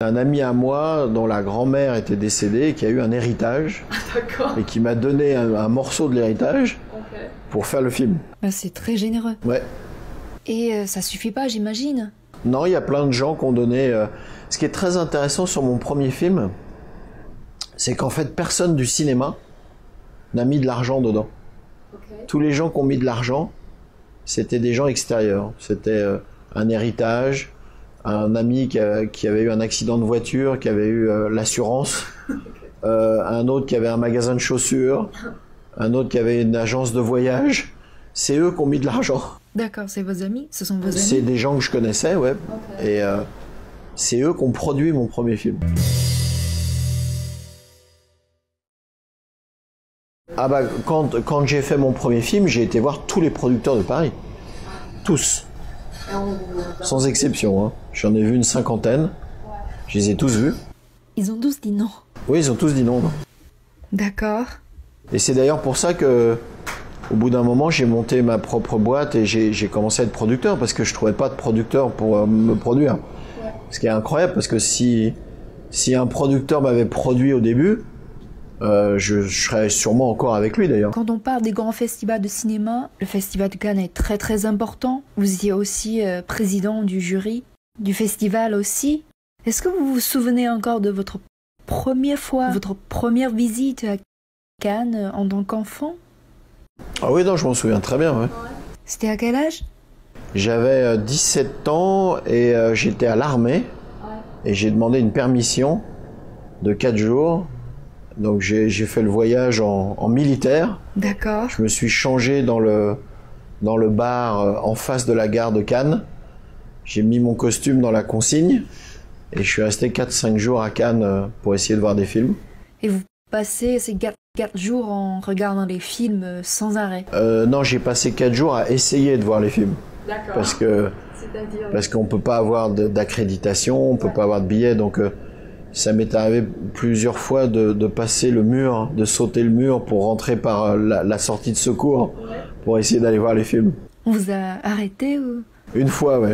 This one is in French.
un ami à moi dont la grand-mère était décédée, qui a eu un héritage et qui m'a donné un morceau de l'héritage pour faire le film. Ben, c'est très généreux. Ouais. Et ça suffit pas, j'imagine. Non, il y a plein de gens qui ont donné... Ce qui est très intéressant sur mon premier film, c'est qu'en fait, personne du cinéma n'a mis de l'argent dedans. Tous les gens qui ont mis de l'argent, c'était des gens extérieurs. C'était un héritage, un ami qui avait eu un accident de voiture, qui avait eu l'assurance, un autre qui avait un magasin de chaussures, un autre qui avait une agence de voyage. C'est eux qui ont mis de l'argent. D'accord, c'est vos amis? Ce sont vos amis? C'est des gens que je connaissais, ouais. Et c'est eux qui ont produit mon premier film. Ah bah, quand j'ai fait mon premier film, j'ai été voir tous les producteurs de Paris. Tous. Sans exception. Hein. J'en ai vu une 50aine. Je les ai tous vus. Ils ont tous dit non. Oui, ils ont tous dit non. D'accord. Et c'est d'ailleurs pour ça que, au bout d'un moment, j'ai monté ma propre boîte et j'ai commencé à être producteur parce que je trouvais pas de producteur pour me produire. Ce qui est incroyable parce que si un producteur m'avait produit au début, je serais sûrement encore avec lui d'ailleurs. Quand on parle des grands festivals de cinéma, le festival de Cannes est très très important. Vous étiez aussi président du jury du festival aussi. Est-ce que vous vous souvenez encore de votre première fois, votre première visite à Cannes en tant qu'enfant? Ah oui, non, je m'en souviens très bien. Ouais. C'était à quel âge? J'avais 17 ans et j'étais à l'armée et j'ai demandé une permission de 4 jours. Donc j'ai fait le voyage en militaire. D'accord. Je me suis changé dans le bar en face de la gare de Cannes. J'ai mis mon costume dans la consigne et je suis resté 4-5 jours à Cannes pour essayer de voir des films. Et vous passez ces 4 jours en regardant les films sans arrêt? Non, j'ai passé 4 jours à essayer de voir les films. D'accord. Parce qu'on peut pas avoir d'accréditation, on peut pas avoir de billets, donc ça m'est arrivé plusieurs fois de passer le mur, de sauter le mur pour rentrer par la sortie de secours pour essayer d'aller voir les films. On vous a arrêté ou? Une fois, ouais.